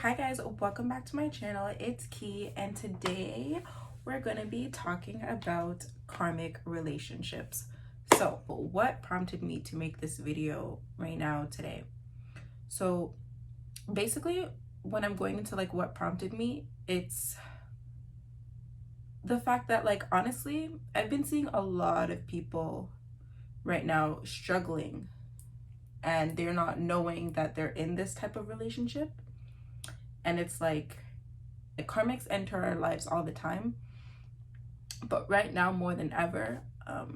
Hi guys, welcome back to my channel. It's Key, and today we're going to be talking about karmic relationships. So what prompted me to make this video right now today? So basically, when I'm going into like what prompted me, it's the fact that, like, honestly, I've been seeing a lot of people right now struggling, and they're not knowing that they're in this type of relationship. And it's like karmics enter our lives all the time, but right now more than ever,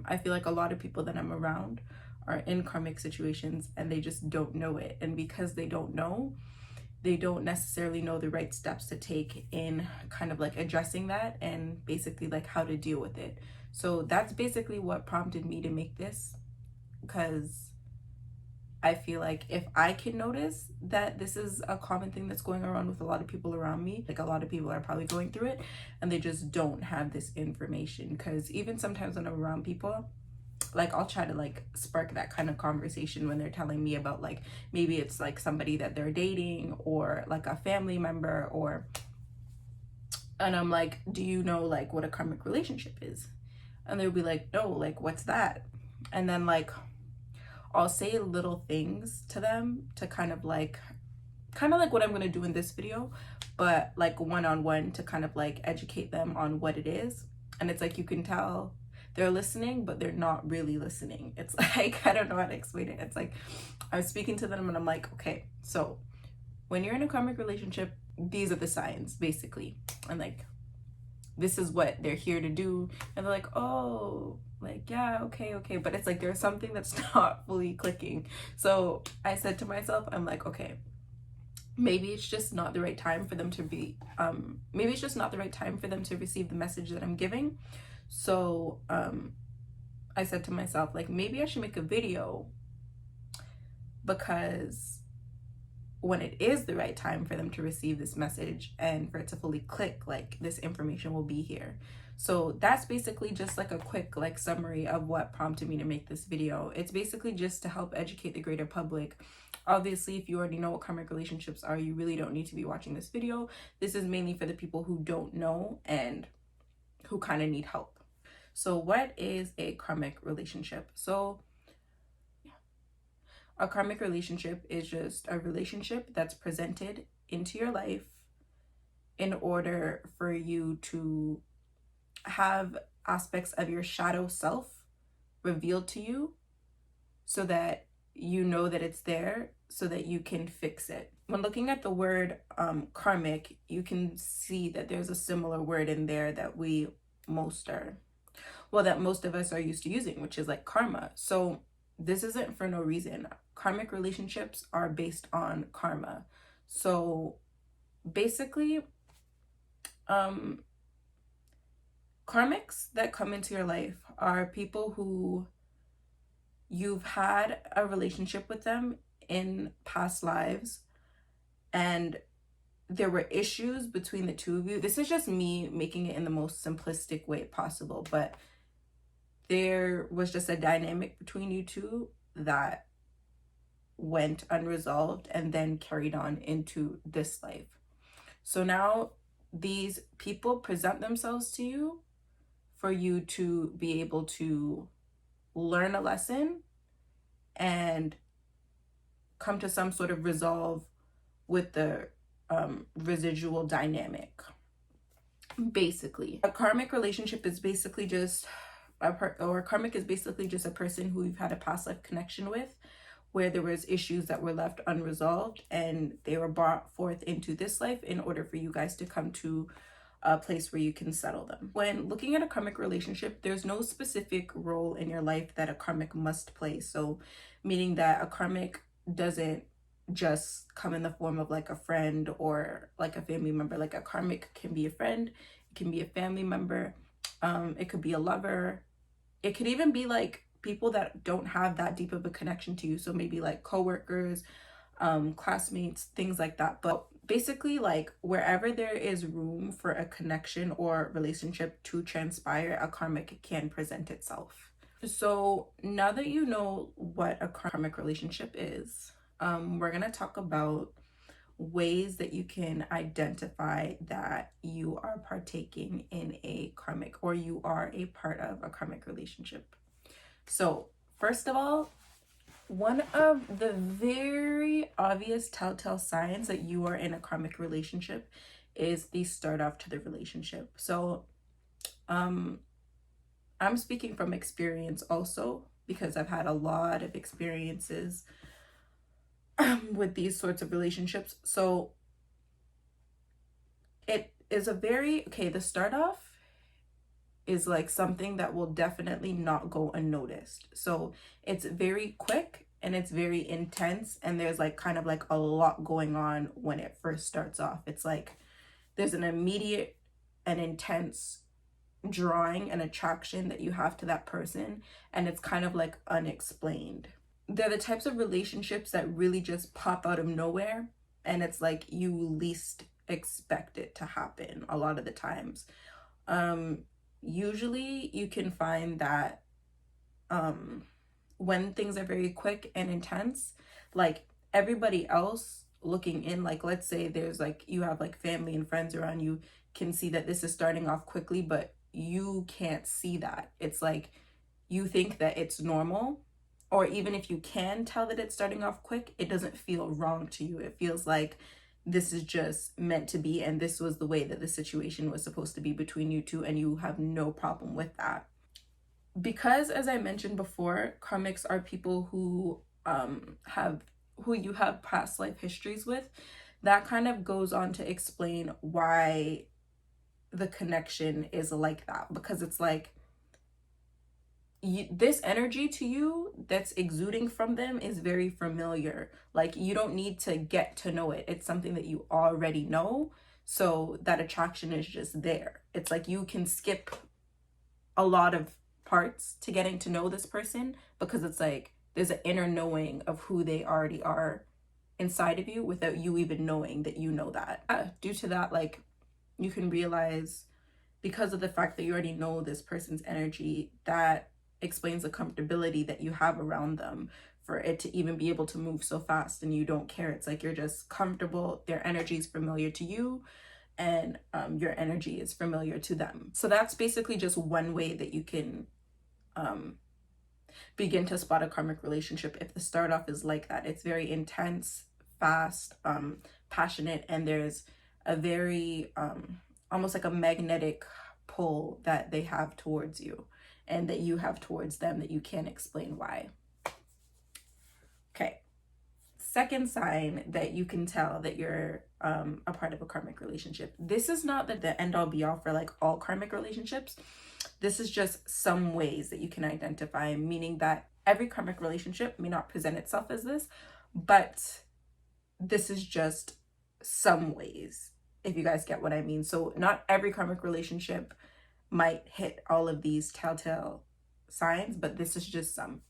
I feel like a lot of people that I'm around are in karmic situations and they just don't know it. And because they don't know, they don't necessarily know the right steps to take in kind of like addressing that and basically like how to deal with it. So that's basically what prompted me to make this, because I feel like if I can notice that this is a common thing that's going around with a lot of people around me, like a lot of people are probably going through it and they just don't have this information. Because even sometimes when I'm around people, like I'll try to like spark that kind of conversation when they're telling me about, like, maybe it's like somebody that they're dating or like a family member, and I'm like, do you know like what a karmic relationship is? And they'll be like, no, like what's that? And then like I'll say little things to them to kind of like what I'm going to do in this video, but like one-on-one, to kind of like educate them on what it is. And it's like you can tell they're listening, but they're not really listening. It's like, I don't know how to explain it. It's like I'm speaking to them and I'm like, okay, so when you're in a karmic relationship, these are the signs basically, and like this is what they're here to do. And they're like, oh, like, yeah, okay, but it's like there's something that's not fully clicking. So I said to myself, I'm like, okay, maybe it's just not the right time for them to be maybe it's just not the right time for them to receive the message that I'm giving. So I said to myself, like, maybe I should make a video, because when it is the right time for them to receive this message and for it to fully click, like, this information will be here. So that's basically just like a quick like summary of what prompted me to make this video. It's basically just to help educate the greater public. Obviously, if you already know what karmic relationships are, you really don't need to be watching this video. This is mainly for the people who don't know and who kind of need help. So what is a karmic relationship? So a karmic relationship is just a relationship that's presented into your life in order for you to have aspects of your shadow self revealed to you, so that you know that it's there, so that you can fix it. When looking at the word karmic, you can see that there's a similar word in there that most of us are used to using, which is like karma. So this isn't for no reason. Karmic relationships are based on karma. So basically, karmics that come into your life are people who you've had a relationship with them in past lives, and there were issues between the two of you. This is just me making it in the most simplistic way possible, but there was just a dynamic between you two that went unresolved and then carried on into this life. So now these people present themselves to you for you to be able to learn a lesson and come to some sort of resolve with the residual dynamic. Basically, a karmic relationship is basically just karmic is basically just a person who you've had a past life connection with, where there was issues that were left unresolved and they were brought forth into this life in order for you guys to come to a place where you can settle them. When looking at a karmic relationship, there's no specific role in your life that a karmic must play. So meaning that a karmic doesn't just come in the form of like a friend or like a family member. Like a karmic can be a friend, it can be a family member, it could be a lover, it could even be like people that don't have that deep of a connection to you. So maybe like coworkers, classmates, things like that. But basically, like wherever there is room for a connection or relationship to transpire, a karmic can present itself. So now that you know what a karmic relationship is, we're gonna talk about ways that you can identify that you are partaking in a karmic, or you are a part of a karmic relationship. So first of all, one of the very obvious telltale signs that you are in a karmic relationship is the start off to the relationship. So I'm speaking from experience also, because I've had a lot of experiences with these sorts of relationships. So it is a very, okay, the start off is like something that will definitely not go unnoticed. So it's very quick and it's very intense, and there's like kind of like a lot going on when it first starts off. It's like there's an immediate and intense drawing and attraction that you have to that person, and it's kind of like unexplained. They're the types of relationships that really just pop out of nowhere, and it's like you least expect it to happen a lot of the times. Usually you can find that when things are very quick and intense, like everybody else looking in, like let's say there's like you have like family and friends around you, can see that this is starting off quickly, but you can't see that. It's like you think that it's normal, or even if you can tell that it's starting off quick, it doesn't feel wrong to you. It feels like this is just meant to be, and this was the way that the situation was supposed to be between you two, and you have no problem with that. Because, as I mentioned before, karmics are people who you have past life histories with. That kind of goes on to explain why the connection is like that, because it's like this energy to you that's exuding from them is very familiar. Like you don't need to get to know it. It's something that you already know. So that attraction is just there. It's like you can skip a lot of parts to getting to know this person, because it's like there's an inner knowing of who they already are inside of you without you even knowing that you know that. Due to that, like you can realize, because of the fact that you already know this person's energy, that explains the comfortability that you have around them for it to even be able to move so fast and you don't care. It's like you're just comfortable. Their energy is familiar to you, and your energy is familiar to them. So that's basically just one way that you can begin to spot a karmic relationship. If the start off is like that, it's very intense, fast, passionate, and there's a very almost like a magnetic pull that they have towards you and that you have towards them that you can't explain why. Okay, second sign that you can tell that you're a part of a karmic relationship. This is not the end all be all for like all karmic relationships. This is just some ways that you can identify, meaning that every karmic relationship may not present itself as this, but this is just some ways, if you guys get what I mean. So not every karmic relationship might hit all of these telltale signs, but this is just some.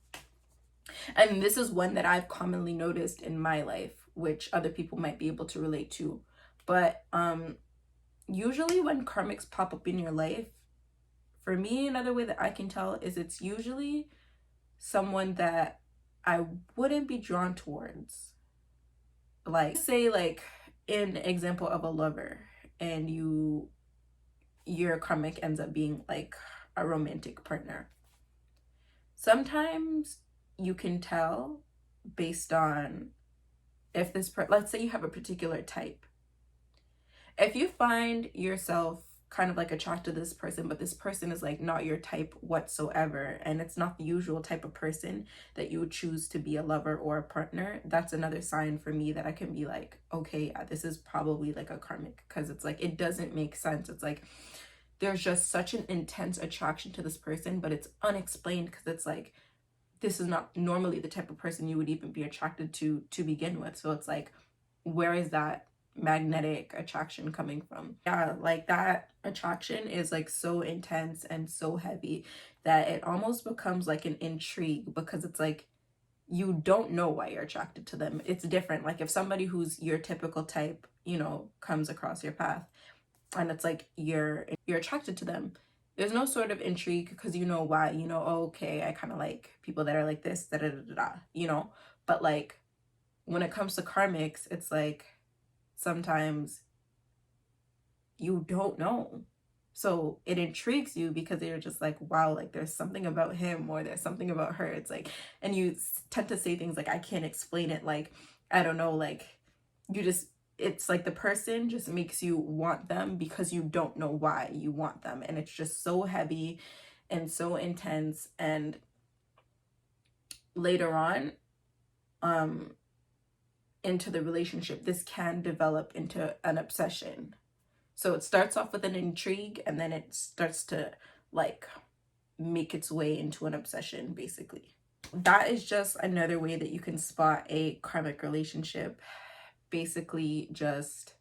And this is one that I've commonly noticed in my life, which other people might be able to relate to. But usually when karmics pop up in your life, for me, another way that I can tell is it's usually someone that I wouldn't be drawn towards. Like, say like an example of a lover, and your karmic ends up being like a romantic partner. Sometimes you can tell based on if this let's say you have a particular type. If you find yourself kind of like attracted to this person, but this person is like not your type whatsoever, and it's not the usual type of person that you would choose to be a lover or a partner, that's another sign for me that I can be like, okay, yeah, this is probably like a karmic, because it's like it doesn't make sense. It's like there's just such an intense attraction to this person, but it's unexplained, because it's like this is not normally the type of person you would even be attracted to begin with. So it's like, where is that magnetic attraction coming from? Yeah, like that attraction is like so intense and so heavy that it almost becomes like an intrigue, because it's like you don't know why you're attracted to them. It's different. Like if somebody who's your typical type, you know, comes across your path, and it's like you're attracted to them, there's no sort of intrigue, because you know why. You know, oh, okay, I kind of like people that are like this, da da da da, you know. But like when it comes to karmics, it's like sometimes you don't know. So it intrigues you because you're just like, wow, like there's something about him or there's something about her. It's like, and you tend to say things like, I can't explain it. Like, I don't know, like you just, it's like the person just makes you want them because you don't know why you want them. And it's just so heavy and so intense. And later on, into the relationship, this can develop into an obsession. So it starts off with an intrigue and then it starts to like make its way into an obsession, basically. That is just another way that you can spot a karmic relationship. Basically, just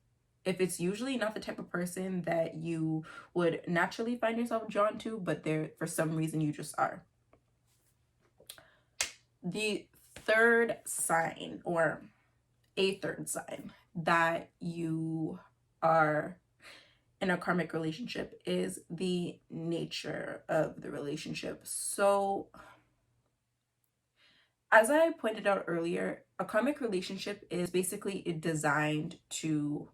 if it's usually not the type of person that you would naturally find yourself drawn to, but there for some reason you just are. The third sign, or a third sign that you are in a karmic relationship, is the nature of the relationship. So as I pointed out earlier, a karmic relationship is basically designed to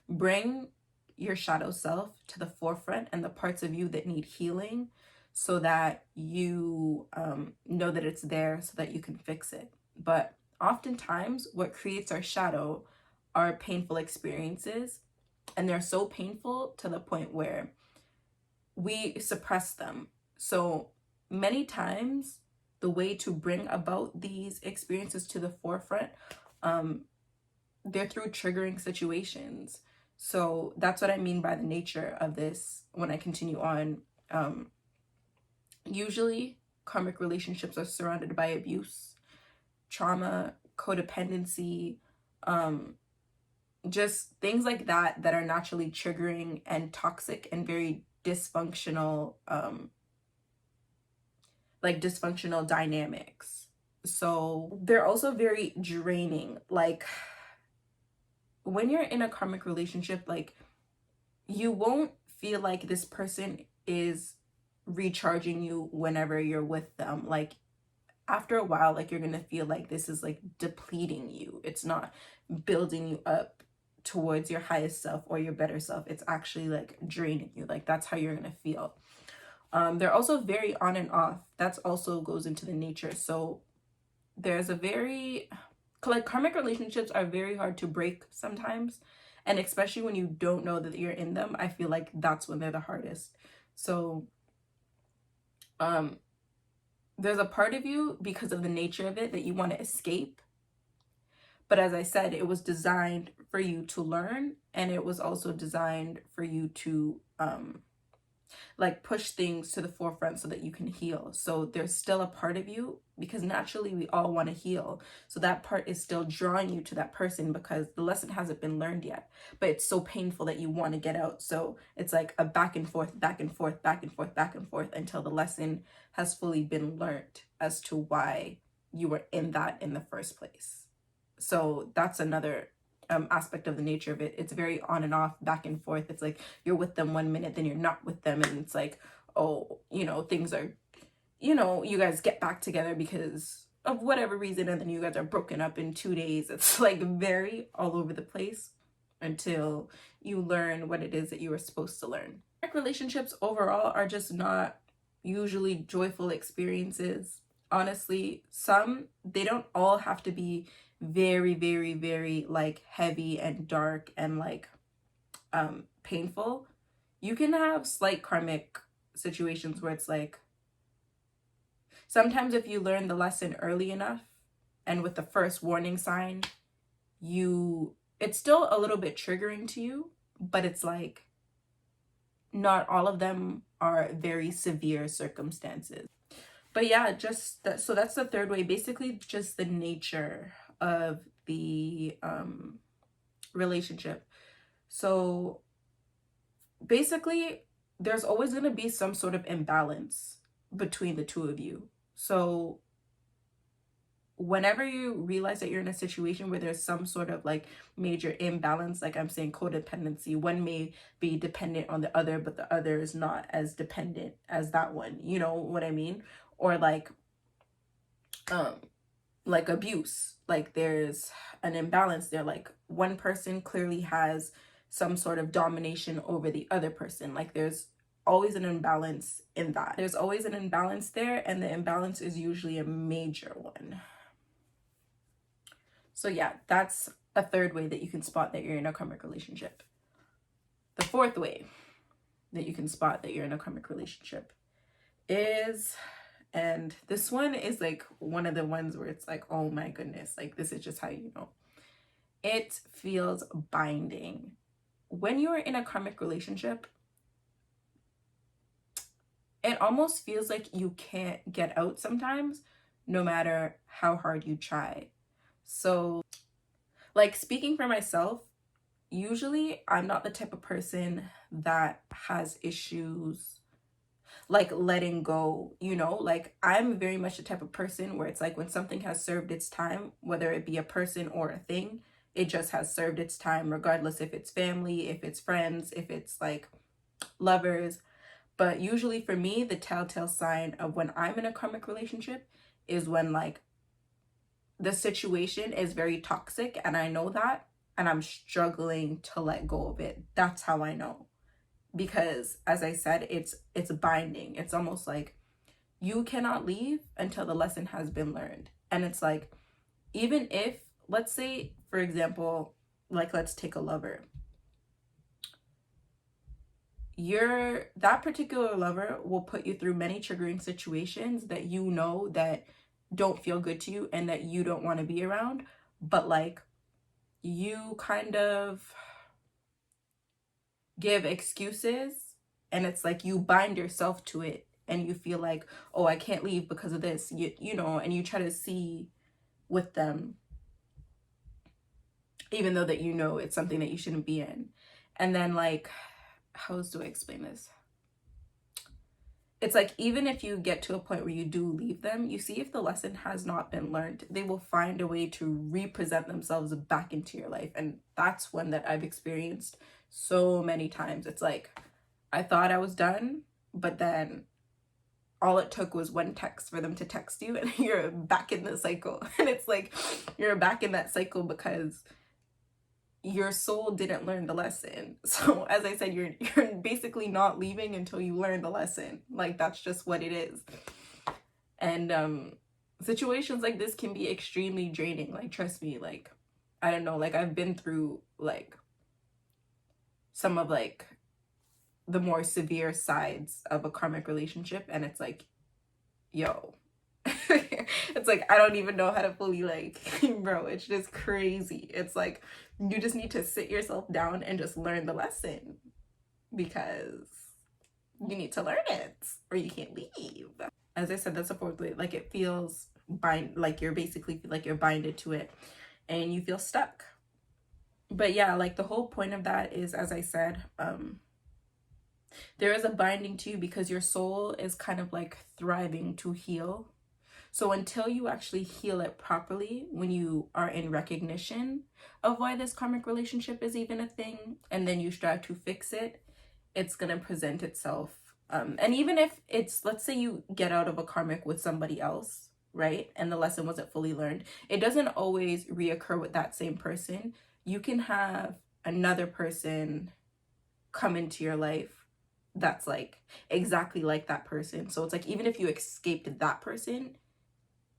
bring your shadow self to the forefront and the parts of you that need healing, so that you know that it's there so that you can fix it. But oftentimes what creates our shadow are painful experiences, and they're so painful to the point where we suppress them. So many times the way to bring about these experiences to the forefront, they're through triggering situations. So that's what I mean by the nature of this when I continue on. Usually karmic relationships are surrounded by abuse, trauma, codependency, just things like that that are naturally triggering and toxic and very dysfunctional, like dysfunctional dynamics. So they're also very draining. Like when you're in a karmic relationship, like you won't feel like this person is recharging you whenever you're with them. Like after a while, like you're gonna feel like this is like depleting you. It's not building you up towards your highest self or your better self. It's actually like draining you. Like that's how you're gonna feel. They're also very on and off. That's also goes into the nature. So there's a very, like karmic relationships are very hard to break sometimes, and especially when you don't know that you're in them, I feel like that's when they're the hardest. So there's a part of you, because of the nature of it, that you want to escape. But as I said, it was designed for you to learn, and it was also designed for you to like push things to the forefront so that you can heal. So there's still a part of you, because naturally we all want to heal. So that part is still drawing you to that person because the lesson hasn't been learned yet, but it's so painful that you want to get out. So it's like a back and forth, back and forth, back and forth, back and forth until the lesson has fully been learned as to why you were in that in the first place. So that's another aspect of the nature of it. It's very on and off, back and forth. It's like you're with them 1 minute, then you're not with them, and it's like, oh, you know, things are, you know, you guys get back together because of whatever reason, and then you guys are broken up in 2 days. It's like very all over the place until you learn what it is that you were supposed to learn. Relationships overall are just not usually joyful experiences. Honestly, they don't all have to be very, very, very like heavy and dark and like painful. You can have slight karmic situations where it's like, sometimes if you learn the lesson early enough and with the first warning sign, it's still a little bit triggering to you, but it's like not all of them are very severe circumstances. But yeah, just that, so that's the third way. Basically just the nature of the relationship. So basically there's always going to be some sort of imbalance between the two of you. So whenever you realize that you're in a situation where there's some sort of like major imbalance, like I'm saying codependency, one may be dependent on the other, but the other is not as dependent as that one, you know what I mean? Or like like abuse, like there's an imbalance there, like one person clearly has some sort of domination over the other person, like there's always an imbalance in that. There's always an imbalance there, and the imbalance is usually a major one. So yeah, that's a third way that you can spot that you're in a karmic relationship. The fourth way that you can spot that you're in a karmic relationship is, and this one is like one of the ones where it's like, oh my goodness, like this is just how you know. It feels binding. When you're in a karmic relationship, it almost feels like you can't get out sometimes, no matter how hard you try. So, like, speaking for myself, usually I'm not the type of person that has issues like letting go, you know, like I'm very much the type of person where it's like when something has served its time, whether it be a person or a thing, it just has served its time, regardless if it's family, if it's friends, if it's like lovers. But usually for me, the telltale sign of when I'm in a karmic relationship is when like the situation is very toxic and I know that, and I'm struggling to let go of it. That's how I know. Because as I said, it's binding. It's almost like you cannot leave until the lesson has been learned. And it's like, even if, let's say, for example, like let's take a lover. That particular lover will put you through many triggering situations that you know that don't feel good to you and that you don't want to be around, but like you kind of give excuses, and it's like you bind yourself to it and you feel like, oh, I can't leave because of this, you know, and you try to see with them even though that you know it's something that you shouldn't be in. And then like, how do I explain this? It's like, even if you get to a point where you do leave them, you see if the lesson has not been learned, they will find a way to represent themselves back into your life. And that's one that I've experienced so many times. It's like, I thought I was done, but then all it took was one text for them to text you and you're back in the cycle. And it's like, you're back in that cycle because your soul didn't learn the lesson. So as I said, you're basically not leaving until you learn the lesson. Like that's just what it is. And situations like this can be extremely draining. Like trust me, like I don't know, like I've been through like some of like the more severe sides of a karmic relationship, and it's like, yo, it's like I don't even know how to fully like bro, it's just crazy. It's like you just need to sit yourself down and just learn the lesson, because you need to learn it or you can't leave. As I said, that's a fourth way. Like it feels like you're basically like you're binded to it and you feel stuck. But yeah, like the whole point of that is, as I said, there is a binding to you because your soul is kind of like thriving to heal. So until you actually heal it properly, when you are in recognition of why this karmic relationship is even a thing, and then you strive to fix it, it's going to present itself. And even if it's, let's say you get out of a karmic with somebody else, right? And the lesson wasn't fully learned. It doesn't always reoccur with that same person. You can have another person come into your life that's like exactly like that person. So it's like, even if you escaped that person,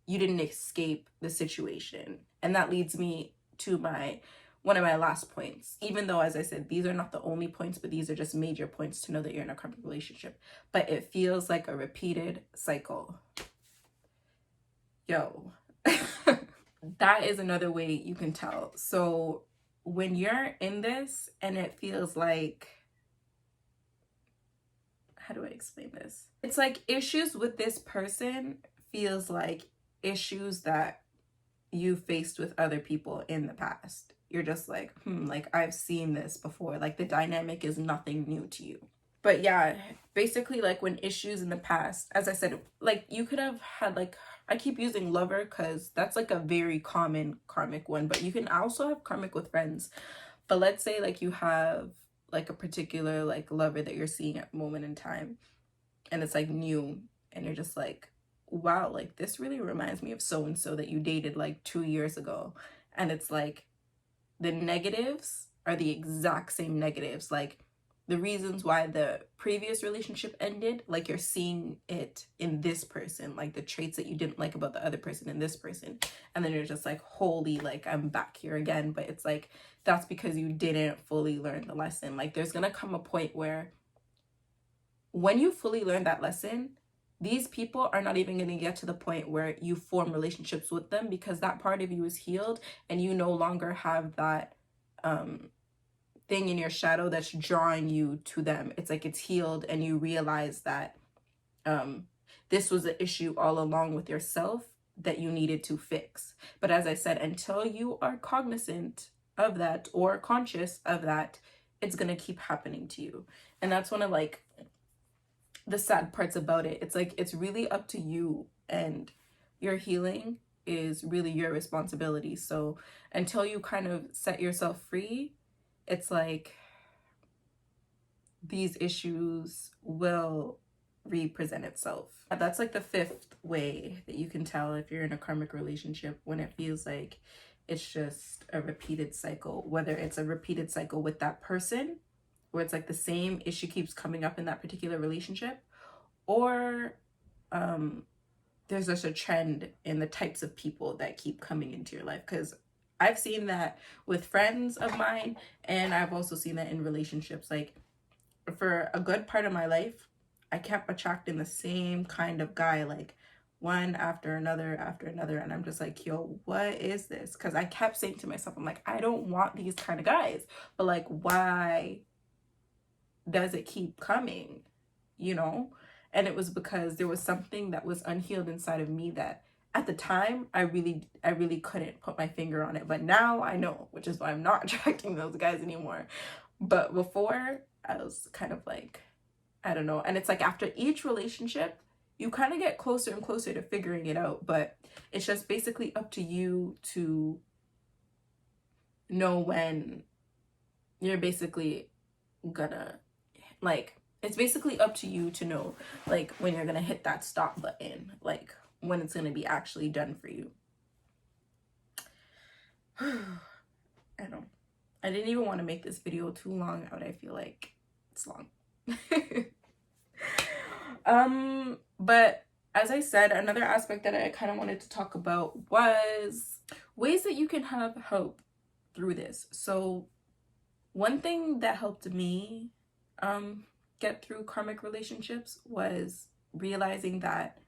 you didn't escape the situation. And that leads me to one of my last points. Even though, as I said, these are not the only points, but these are just major points to know that you're in a karmic relationship. But it feels like a repeated cycle. Yo. That is another way you can tell. So when you're in this and it feels like, how do I explain this? It's like issues with this person feels like issues that you faced with other people in the past. You're just like, like I've seen this before. Like the dynamic is nothing new to you. But yeah, basically like when issues in the past, as I said, like you could have had like, I keep using lover because that's like a very common karmic one, but you can also have karmic with friends. But let's say like you have like a particular like lover that you're seeing at the moment in time, and it's like new, and you're just like, wow, like this really reminds me of so and so that you dated like 2 years ago. And it's like the negatives are the exact same negatives. Like the reasons why the previous relationship ended, like you're seeing it in this person, like the traits that you didn't like about the other person in this person. And then you're just like, holy, like I'm back here again. But it's like, that's because you didn't fully learn the lesson. Like there's gonna come a point where when you fully learn that lesson, these people are not even going to get to the point where you form relationships with them, because that part of you is healed and you no longer have that thing in your shadow that's drawing you to them. It's like it's healed and you realize that this was an issue all along with yourself that you needed to fix. But as I said, until you are cognizant of that or conscious of that, it's going to keep happening to you. And that's one of like the sad parts about it. It's like it's really up to you, and your healing is really your responsibility. So until you kind of set yourself free, it's like these issues will represent itself. That's like the fifth way that you can tell if you're in a karmic relationship, when it feels like it's just a repeated cycle, whether it's a repeated cycle with that person, where it's like the same issue keeps coming up in that particular relationship, or there's just a trend in the types of people that keep coming into your life. Because I've seen that with friends of mine, and I've also seen that in relationships. Like for a good part of my life, I kept attracting the same kind of guy, like one after another, and I'm just like, yo, what is this? Because I kept saying to myself, I'm like, I don't want these kind of guys, but like, why does it keep coming, you know? And it was because there was something that was unhealed inside of me that at the time I really couldn't put my finger on it, but now I know, which is why I'm not attracting those guys anymore. But before, I was kind of like, I don't know. And it's like after each relationship, you kind of get closer and closer to figuring it out, but it's just basically up to you to know when you're basically gonna, like, it's basically up to you to know, like, when you're gonna hit that stop button, like when it's gonna be actually done for you. I know. I didn't even want to make this video too long out. I feel like it's long. But as I said, another aspect that I kind of wanted to talk about was ways that you can have hope through this. So one thing that helped me get through karmic relationships was realizing that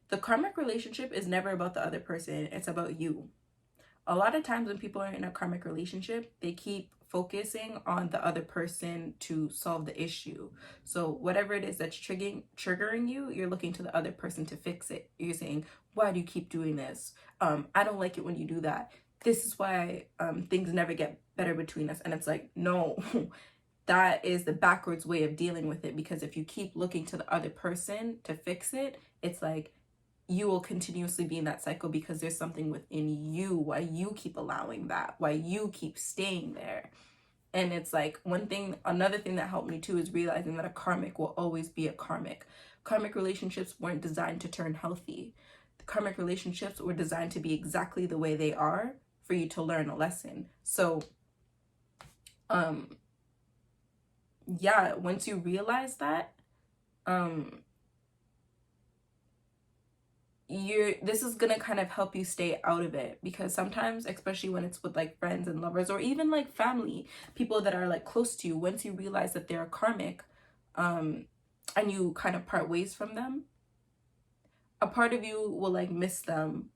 the karmic relationship is never about the other person, it's about you. A lot of times when people are in a karmic relationship, they keep focusing on the other person to solve the issue. So whatever it is that's triggering you, you're looking to the other person to fix it. You're saying, why do you keep doing this? I don't like it when you do that. This is why things never get better between us. And it's like, no, that is the backwards way of dealing with it. Because if you keep looking to the other person to fix it, it's like you will continuously be in that cycle, because there's something within you why you keep allowing that, why you keep staying there. And it's like another thing that helped me too is realizing that a karmic will always be a karmic. Karmic relationships weren't designed to turn healthy. The karmic relationships were designed to be exactly the way they are for you to learn a lesson. So yeah, once you realize that, this is gonna kind of help you stay out of it, because sometimes, especially when it's with like friends and lovers, or even like family, people that are like close to you, once you realize that they're karmic, and you kind of part ways from them, a part of you will like miss them,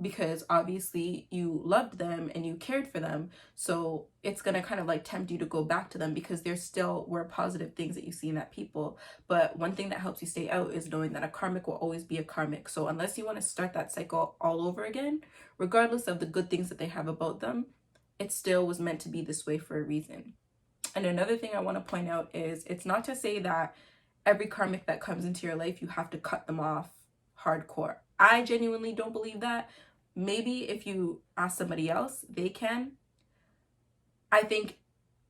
because obviously you loved them and you cared for them. So it's gonna kind of like tempt you to go back to them, because there still were positive things that you see in that people. But one thing that helps you stay out is knowing that a karmic will always be a karmic. So unless you want to start that cycle all over again, regardless of the good things that they have about them, it still was meant to be this way for a reason. And another thing I want to point out is, it's not to say that every karmic that comes into your life, you have to cut them off hardcore. I genuinely don't believe that. Maybe if you ask somebody else, they can. I think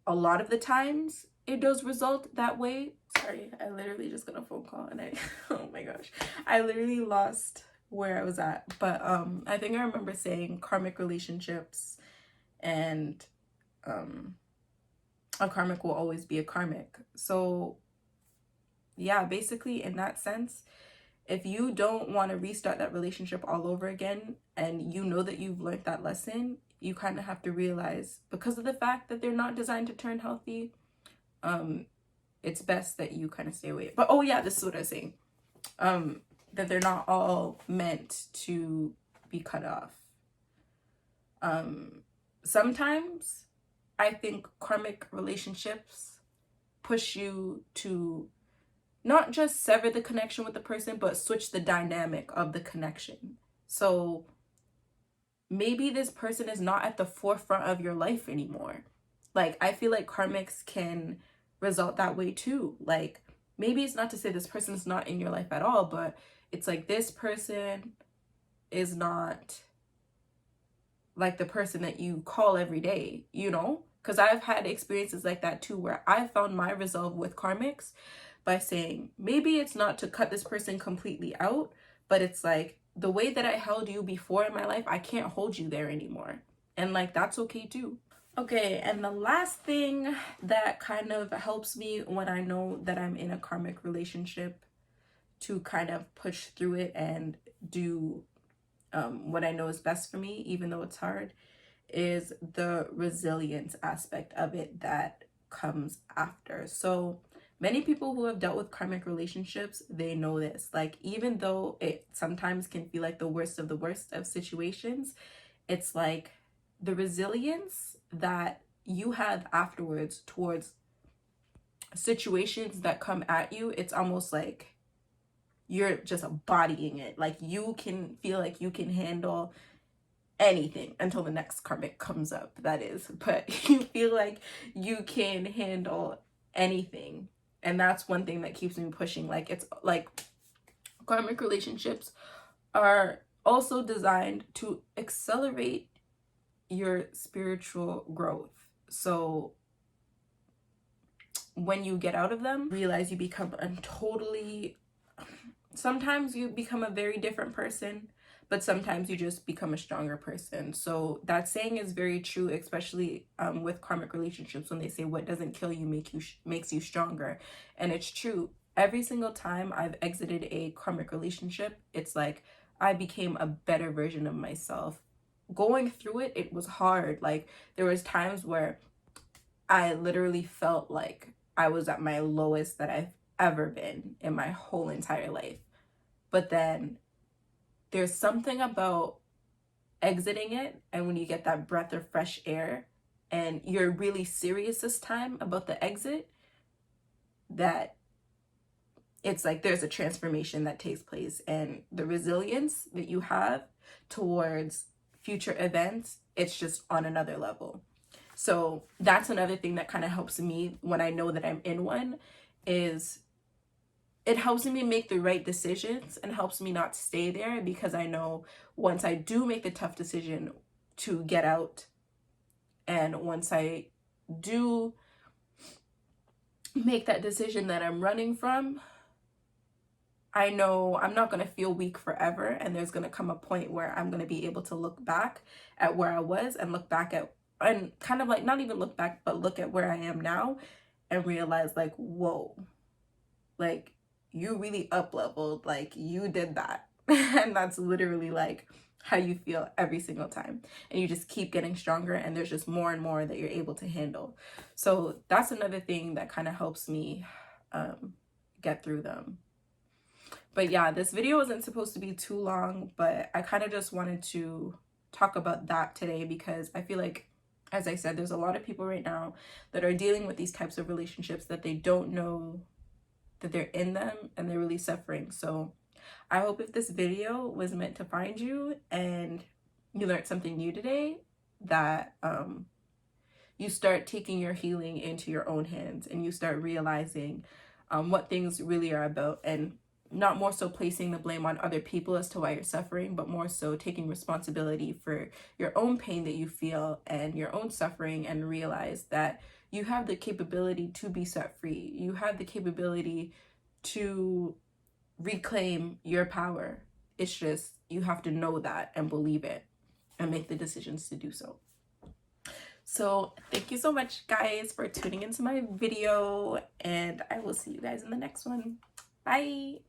a lot of the times it does result that way. Sorry, I literally just got a phone call and oh my gosh, I literally lost where I was at. But I think I remember saying karmic relationships and a karmic will always be a karmic. So yeah, basically in that sense, if you don't want to restart that relationship all over again and you know that you've learned that lesson, you kind of have to realize, because of the fact that they're not designed to turn healthy, it's best that you kind of stay away. But oh yeah, this is what I was saying, that they're not all meant to be cut off. Sometimes I think karmic relationships push you to not just sever the connection with the person, but switch the dynamic of the connection. So maybe this person is not at the forefront of your life anymore. Like, I feel like karmics can result that way too. Like, maybe it's not to say this person is not in your life at all, but it's like this person is not like the person that you call every day, you know? Because I've had experiences like that too, where I found my resolve with karmics by saying, maybe it's not to cut this person completely out, but it's like, the way that I held you before in my life, I can't hold you there anymore. And like, that's okay too. Okay, and the last thing that kind of helps me when I know that I'm in a karmic relationship to kind of push through it and do what I know is best for me, even though it's hard, is the resilience aspect of it that comes after. So many people who have dealt with karmic relationships, they know this. Like, even though it sometimes can feel like the worst of situations, it's like the resilience that you have afterwards towards situations that come at you, it's almost like you're just embodying it. Like, you can feel like you can handle anything until the next karmic comes up, that is. But you feel like you can handle anything. And that's one thing that keeps me pushing. Like, it's like karmic relationships are also designed to accelerate your spiritual growth. So when you get out of them, realize you become a totally, sometimes you become a very different person, but sometimes you just become a stronger person. So that saying is very true, especially with karmic relationships, when they say what doesn't kill you makes you stronger. And it's true. Every single time I've exited a karmic relationship, it's like I became a better version of myself. Going through it, it was hard. Like, there was times where I literally felt like I was at my lowest that I've ever been in my whole entire life. But then there's something about exiting it, and when you get that breath of fresh air and you're really serious this time about the exit, that it's like there's a transformation that takes place, and the resilience that you have towards future events, it's just on another level. So that's another thing that kind of helps me when I know that I'm in one, is it helps me make the right decisions and helps me not stay there, because I know once I do make the tough decision to get out, and once I do make that decision that I'm running from, I know I'm not going to feel weak forever, and there's going to come a point where I'm going to be able to look back at where I was and look back at, and kind of like not even look back, but look at where I am now and realize like, whoa, like, you really up leveled, like you did that. And that's literally like how you feel every single time, and you just keep getting stronger, and there's just more and more that you're able to handle. So that's another thing that kind of helps me get through them. But yeah, this video wasn't supposed to be too long, but I kind of just wanted to talk about that today, because I feel like, as I said, there's a lot of people right now that are dealing with these types of relationships that they don't know that they're in them, and they're really suffering. So I hope if this video was meant to find you and you learned something new today, that you start taking your healing into your own hands, and you start realizing what things really are about, and not more so placing the blame on other people as to why you're suffering, but more so taking responsibility for your own pain that you feel and your own suffering, and realize that you have the capability to be set free. You have the capability to reclaim your power. It's just you have to know that and believe it and make the decisions to do so. So thank you so much, guys, for tuning into my video, and I will see you guys in the next one. Bye.